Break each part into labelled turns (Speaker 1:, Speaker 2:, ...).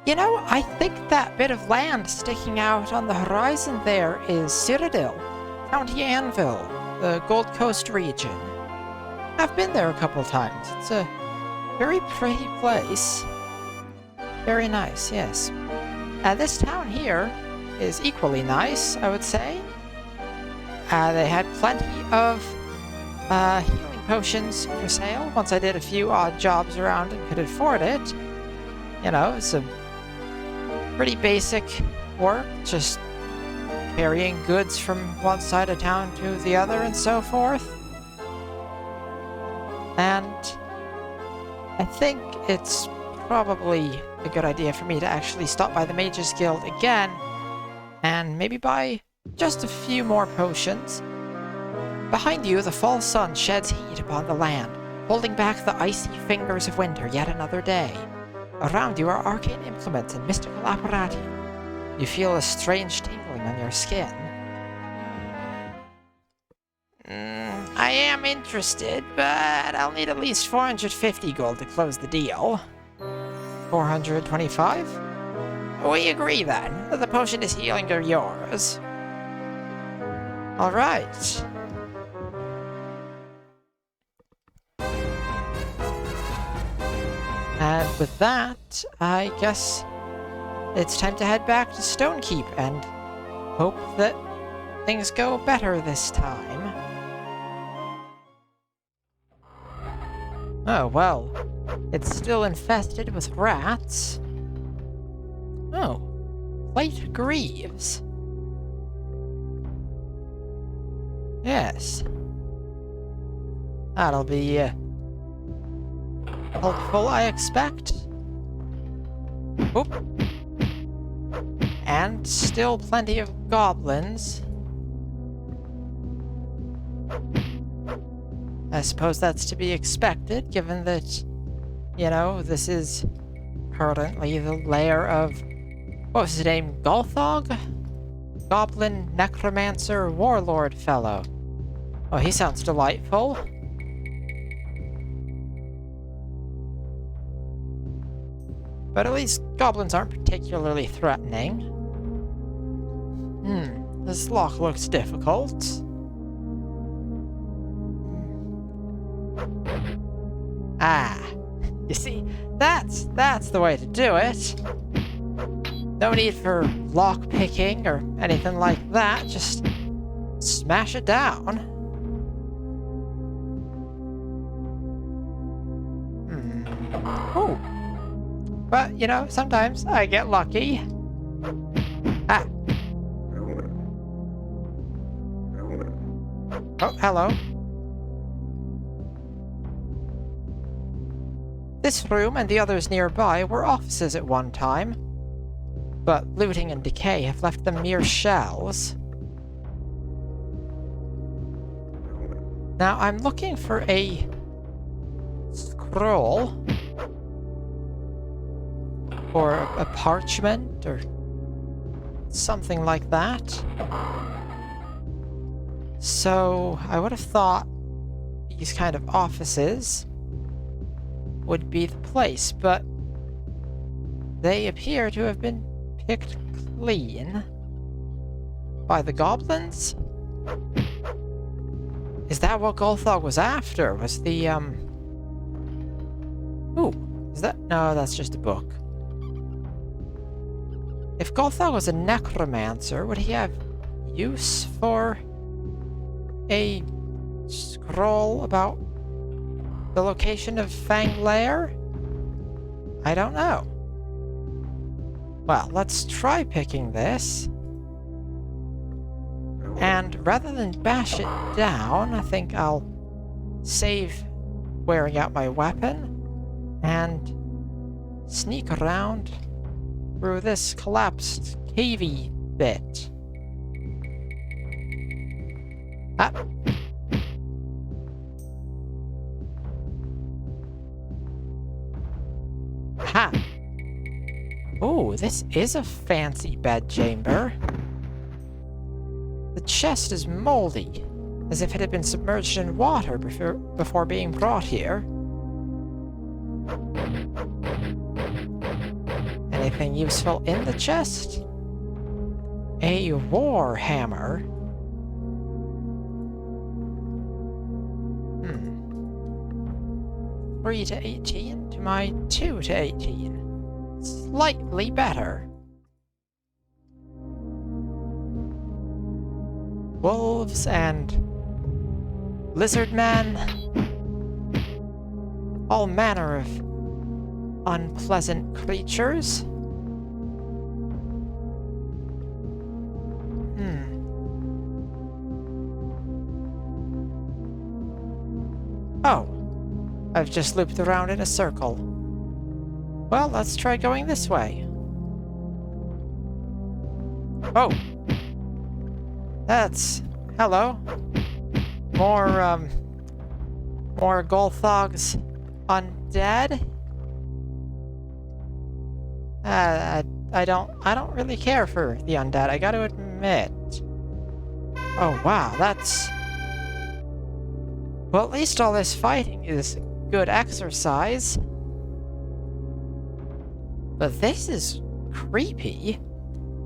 Speaker 1: You know, I think that bit of land sticking out on the horizon there is Cyrodiil, County Anvil, the Gold Coast region. I've been there a couple times. It's a very pretty place. Very nice, yes. This town here is equally nice, I would say. They had plenty of healing potions for sale once I did a few odd jobs around and could afford it. You know, some pretty basic work, just carrying goods from one side of town to the other and so forth. And I think it's probably a good idea for me to actually stop by the Mages Guild again and maybe buy just a few more potions. Behind you, the fall sun sheds heat upon the land, holding back the icy fingers of winter yet another day. Around you are arcane implements and mystical apparati. You feel a strange tingling on your skin. I am interested, but I'll need at least 450 gold to close the deal. 425? We agree then. The potion is healing or yours. Alright. And with that, I guess it's time to head back to Stonekeep and hope that things go better this time. Oh, well, it's still infested with rats. Oh, light greaves. Yes. That'll be, helpful, I expect. Oop. And still plenty of goblins. I suppose that's to be expected, given that, you know, this is currently the lair of, what was his name, Golthog? Goblin, necromancer, warlord fellow. Oh, he sounds delightful. But at least goblins aren't particularly threatening. This lock looks difficult. Ah, you see, that's the way to do it. No need for lock picking or anything like that, just smash it down. Oh. But, you know, sometimes I get lucky. Ah. Oh, hello. This room and the others nearby were offices at one time, but looting and decay have left them mere shells. Now, I'm looking for a scroll, or a parchment, or something like that. So, I would have thought these kind of offices would be the place, but they appear to have been picked clean by the goblins? Is that what Golthog was after? Was the, Ooh, is that... No, that's just a book. If Golthog was a necromancer, would he have use for a scroll about the location of Fang Lair? I don't know. Well, let's try picking this. And rather than bash it down, I think I'll save wearing out my weapon and sneak around through this collapsed cavey bit. Ah. Ha! Oh, this is a fancy bedchamber. The chest is moldy, as if it had been submerged in water before being brought here. Any anything useful in the chest? A war hammer. 3 to 18 to my 2 to 18. Slightly better. Wolves and lizard men. All manner of unpleasant creatures. Oh, I've just looped around in a circle. Well, let's try going this way. Oh! That's... hello. More Golthog's undead? I don't really care for the undead, I gotta admit. Oh wow, that's... well, at least all this fighting is good exercise. But this is creepy.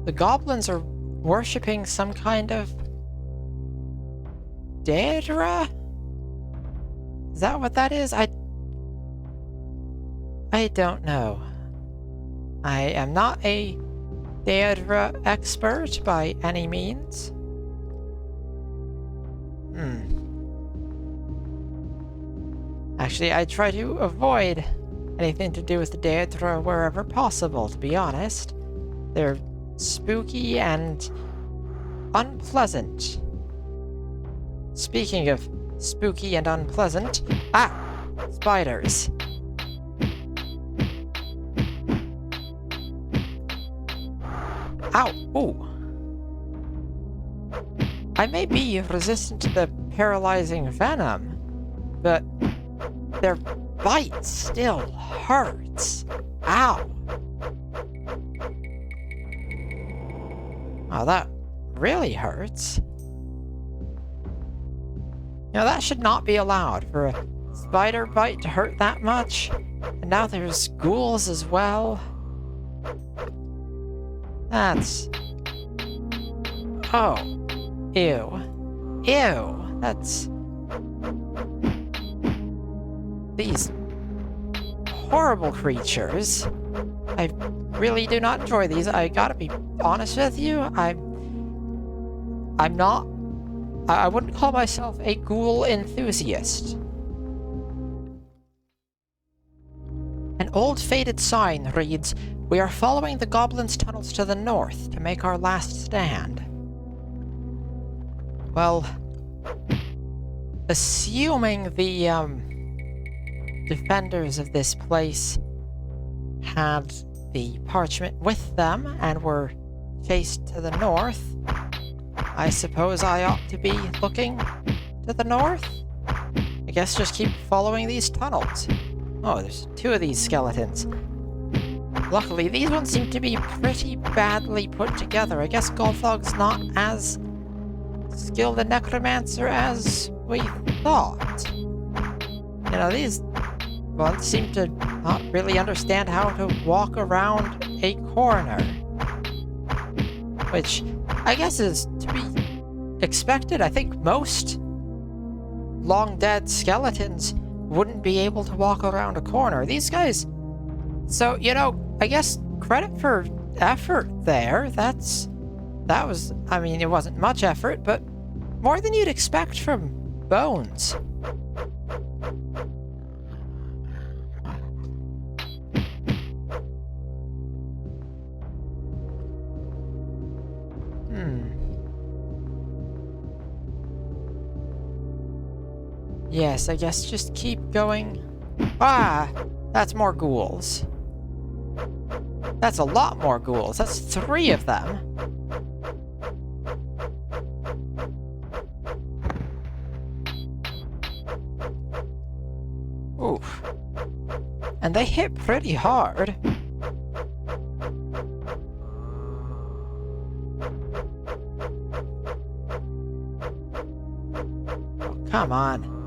Speaker 1: The goblins are worshipping some kind of deter? Is that what that is? I don't know. I am not a deter expert by any means. Actually, I try to avoid anything to do with the deter wherever possible, to be honest. They're spooky and unpleasant. Speaking of spooky and unpleasant... ah! Spiders. Ow! Ooh! I may be resistant to the paralyzing venom, but their bite still hurts. Ow! Oh, that really hurts. You know, that should not be allowed, for a spider bite to hurt that much. And now there's ghouls as well. That's... oh. Ew. Ew. That's... these horrible creatures. I really do not enjoy these. I gotta be honest with you. I'm not... I wouldn't call myself a ghoul enthusiast. An old faded sign reads, "We are following the goblins' tunnels to the north to make our last stand." Well, assuming the defenders of this place had the parchment with them and were chased to the north, I suppose I ought to be looking to the north? I guess just keep following these tunnels. Oh, there's 2 of these skeletons. Luckily, these ones seem to be pretty badly put together. I guess Golthog's not as skilled a necromancer as we thought. You know, these ones seem to not really understand how to walk around a corner. Which I guess is to be expected. I think most long-dead skeletons wouldn't be able to walk around a corner. These guys... so, you know, I guess credit for effort there. That was... I mean, it wasn't much effort, but more than you'd expect from bones. Yes, I guess just keep going. Ah! That's more ghouls. That's a lot more ghouls. That's 3 of them. Oof. And they hit pretty hard. Oh, come on.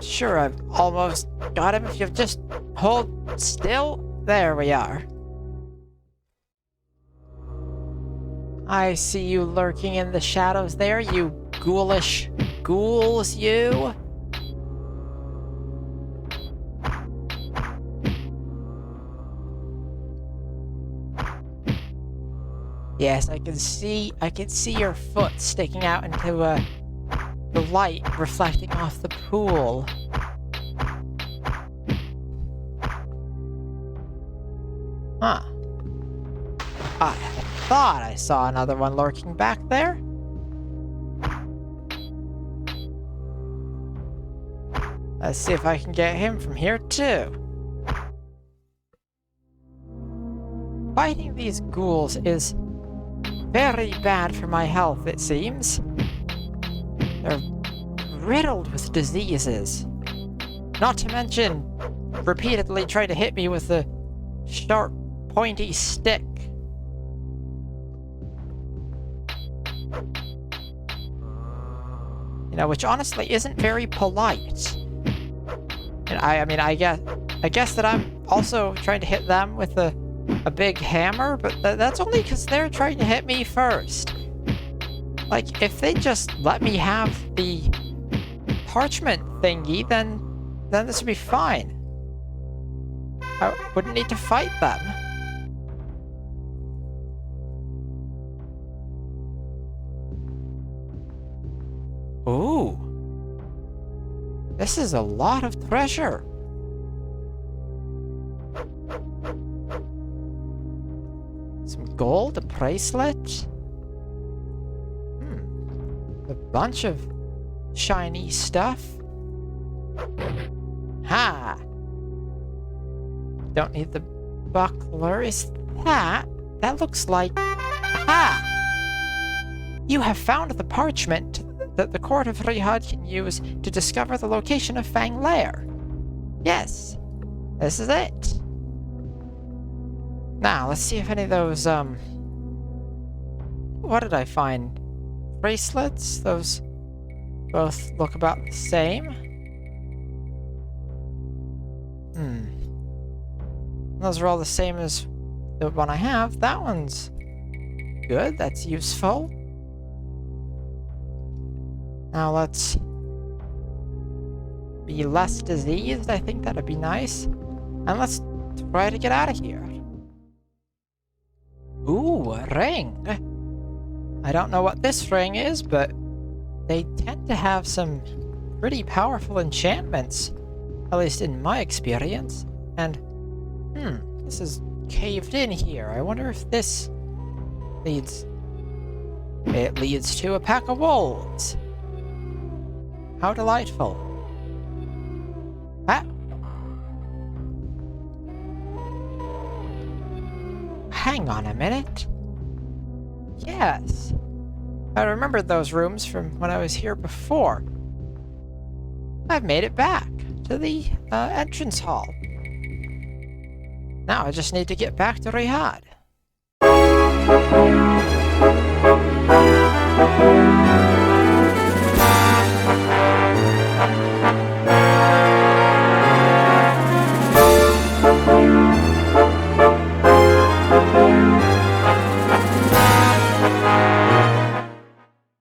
Speaker 1: sure I've almost got him. If you'll just hold still. There we are. I see you lurking in the shadows there, you ghoulish ghouls, you. Yes, I can see your foot sticking out into the light reflecting off the pool. Huh. I thought I saw another one lurking back there. Let's see if I can get him from here too. Fighting these ghouls is very bad for my health, it seems. They're riddled with diseases. Not to mention repeatedly try to hit me with a sharp, pointy stick. You know, which honestly isn't very polite. And I guess that I'm also trying to hit them with a big hammer, but that's only because they're trying to hit me first. Like, if they just let me have the parchment thingy, then this would be fine. I wouldn't need to fight them. Ooh. This is a lot of treasure. Some gold, a bracelet. A bunch of shiny stuff. Ha! Don't need the buckler. Is that? That looks like... Ha! You have found the parchment that the court of Rihad can use to discover the location of Fang Lair. Yes, this is it. Now, let's see if any of those, what did I find? Bracelets? Those both look about the same. Those are all the same as the one I have. That one's good. That's useful. Now let's be less diseased. I think that'd be nice. And let's try to get out of here. Ooh, a ring. I don't know what this ring is, but they tend to have some pretty powerful enchantments, at least in my experience. And, this is caved in here. I wonder if this leads... It leads to a pack of wolves. How delightful. Ah. Hang on a minute. Yes. I remembered those rooms from when I was here before. I've made it back to the entrance hall. Now I just need to get back to Rihad.